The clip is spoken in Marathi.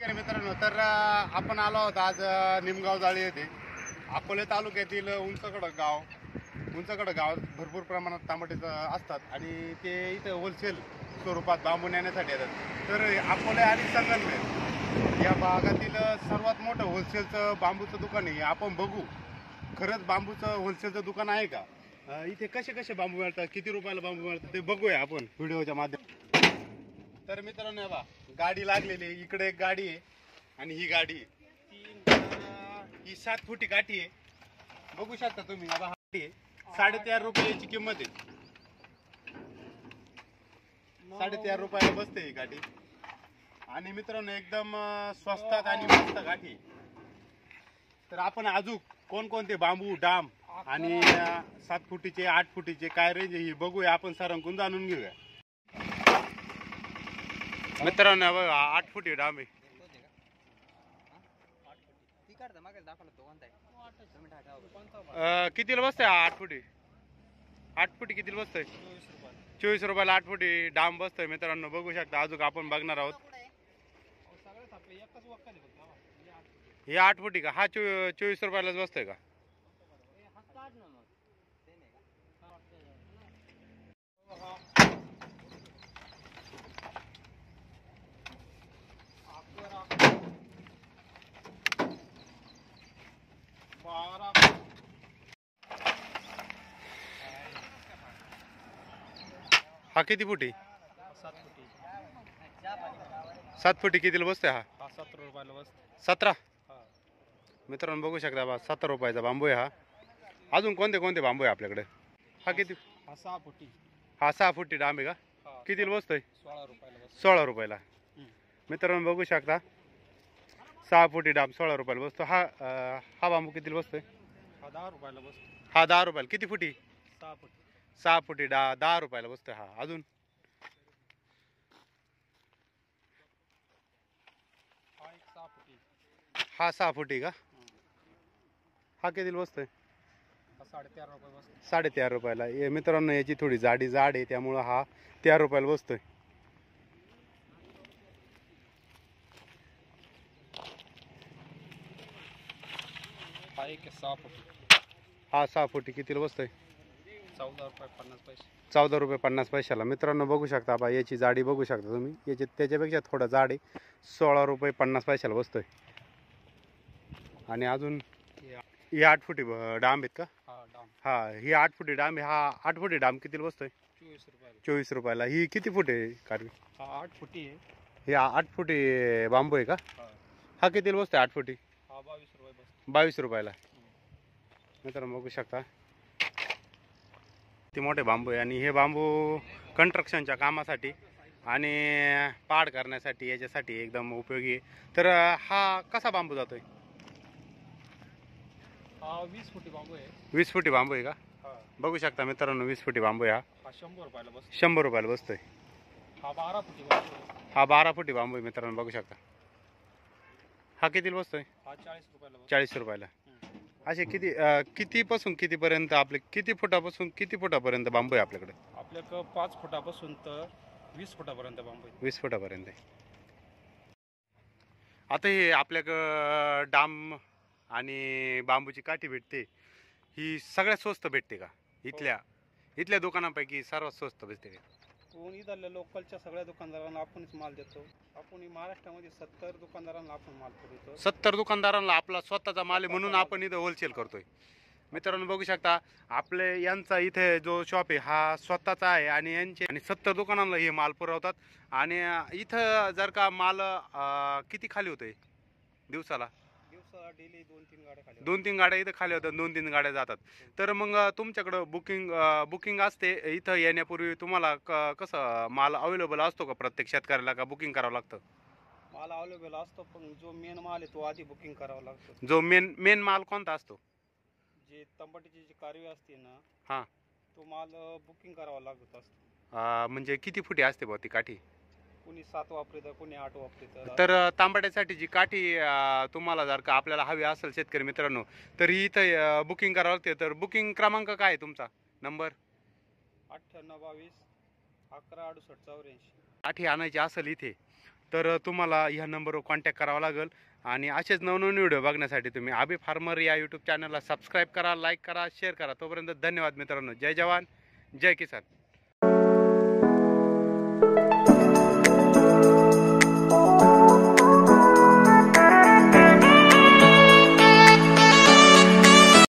शेतकरी मित्रांनो, तर आपण आलो आहोत आज निमगाव जाळी येथे अकोले तालुक्यातील उंचकडं गावात भरपूर प्रमाणात टमाटे असतात आणि ते इथे होलसेल स्वरूपात बांबू नेण्यासाठी येतात। तर अकोले आणि संगमनेर या भागातील सर्वात मोठं होलसेलचं बांबूचं दुकान आहे। आपण बघू खरंच बांबूचं होलसेलचं दुकान आहे का, इथे कसे कसे बांबू मिळतात, किती रुपयाला बांबू मिळतात ते बघूया आपण व्हिडिओच्या माध्यमातून। तर मित्रांनो बघा, गाडी लागलेली, इकडे एक गाडी आहे आणि ही गाडी आहे, ही 7 फुटी काठी आहे, बघू शकता तुम्ही। बघा गाडी आहे, 3.5 रुपयाची किंमत आहे, 3.5 रुपयाला बसते ही गाडी। आणि मित्रांनो एकदम स्वस्तात आणि मस्त गाठी आहे। तर आपण अजून कोणकोणते बांबू डाम आणि 7 फुटीचे 8 फुटीचे काय रेंज ही बघूया, आपण सरांकडून जाणून घेऊया। मित्रांनो बघा 8 फुटी डाम आहे, कितीला बसतंय 8 फुटी? 8 फुटी कितीला बसतंय? 24 रुपयाला 8 फुटी डाम बसतोय मित्रांनो, बघू शकता। अजून आपण बघणार आहोत हे 8 फुटी का, हा 24 रुपयालाच बसतोय का? हा किती फुटी? 7 फुटी कितीला बसतोय? हा 17 रुपयाला बसतो। 17 मित्रांनो बघू शकता बा, 17 रुपयाचा बांबू आहे हा। अजून कोणते कोणते बांबू आहे आपल्याकडे? हा किती? हा 6 फुटी। हा 6 फुटी डांब आहे का? कितीला बसतोय? 16 रुपयाला बसतो। 16 रुपयाला मित्रांनो बघू शकता, 6 फुटी डांब 16 रुपयाला बसतो। हा बांबू कितीला बसतोय? हा 10 रुपयाला बसतो। हा 10 रुपयाला। किती फुटी? 6 फुटी। 6 फुटी 10 रुपयाला बसतोय हा। अजून हा एक 6 फुटी। हा 6 फुटी का? हा कितीला बसतोय? हा 13.5 रुपये बसतो। 13.5 रुपयाला। हे मित्रांनो याची थोडी जाड आहे, त्यामुळे हा 13 रुपयाला बसतोय। हा एक 6 फुटी। हा 6 फुटी कितीला बसतोय? 14 रुपये 50 पैसे। 14 रुपये 50 पैशाला। मित्रांनो बघू शकता बा, याची जाडी बघू शकता तुम्ही, याची त्याच्यापेक्षा थोडा जाड आहे, 16 रुपये 50 पैशाला बसतोय। आणि अजून ही 8 फुटी डांब आहेत का? हा डाम। हा ही 8 फुटी डांब आहे। हा 8 फुटी डांब कितीला बसतोय? 24 रुपयाला। 24 रुपयाला। ही किती फुट आहे कारवी? हा 8 फुटी आहे। ही 8 फुटी बांबू आहे का? हा कितीला बसतोय 8 फुटी? हा 22 रुपये बसतो। 22 रुपयाला। मित्रांनो बघू शकता किती मोठे बांबू आहे। आणि हे बांबू कंस्ट्रक्शनच्या कामासाठी आणि पाड करण्यासाठी याच्यासाठी एकदम उपयोगी आहे। तर हा कसा बांबू जातोय? हा 20 फुटी बांबू आहे। 20 फुटी बांबू आहे का? हा बघू शकता मित्रांनो 20 फुटी बांबू आहे हा 100 रुपयाला बसतो। 100 रुपयाला बसतोय। हा 12 फुटी बांबू आहे। हा 12 फुटी बांबू आहे मित्रांनो, बघू शकता। हा कितीला बसतोय? हा 40 रुपयाला बसतो। 40 रुपयाला। असे कितीपासून कितीपर्यंत, आपले किती फुटापासून किती फुटापर्यंत बांबू आहे आपल्याकडे? आपल्याकडं 5 फुटापासून तर 20 फुटापर्यंत बांबू आहे। 20 फुटापर्यंत आहे। आता हे आपल्याकडं डाम आणि बांबूची काठी भेटते, ही सगळ्यात स्वस्त भेटते का? इथल्या दुकानांपैकी सर्वात स्वस्त भेटते का? कोणी इथल्या लोकलच्या सगळ्या दुकानदारांना आपणच माल देतो। आपण महाराष्ट्रामध्ये 70 दुकानदारांना आपण माल पुरवतो। 70 दुकानदारांना आपला स्वतःचा माल आहे म्हणून आपण इथं होलसेल करतोय। मित्रांनो बघू शकता, आपले यांचा इथे जो शॉप आहे हा स्वतःचा आहे आणि यांचे आणि 70 दुकानांना हे माल पुरवतात। आणि इथं जर का माल किती खाली होतोय दिवसाला डेली 2-3 गाड्या खाली 2-3 गाड्या इथं खाली होतात, 2-3 गाड्या जातात। तर मग तुमच्याकडं बुकिंग असते इथं येण्यापूर्वी? तुम्हाला कसं माल अवेलेबल असतो का प्रत्येक शेतकऱ्याला, का बुकिंग करावं लागतं? माल अवेलेबल असतो, पण जो मेन माल आहे तो आधी बुकिंग करावा लागतो। जो मेन माल कोणता असतो? जे तंबाटीची जी कारवी असते ना, हा तो माल बुकिंग करावा लागत असतो। म्हणजे किती फुटी असते बा ती काठी? कोणी 7 वापरतं, कोणी 8 वापरतं। तर तांबड्यासाठी जी काठी तुम्हाला जर का आपल्याला हवी असेल शेतकरी मित्रांनो, तर इथं बुकिंग करावं लागते। तर बुकिंग क्रमांक काय आहे तुमचा? नंबर 9822 11 68 84। काठी आणायची असेल इथे तर तुम्हाला ह्या नंबरवर कॉन्टॅक्ट करावा लागेल. आणि असेच नवनवीन व्हिडिओ बघण्यासाठी तुम्ही आबी फार्मर या यूट्यूब चॅनलला सबस्क्राईब करा, लाईक करा, शेअर करा. तोपर्यंत धन्यवाद मित्रांनो. जय जवान, जय किसान.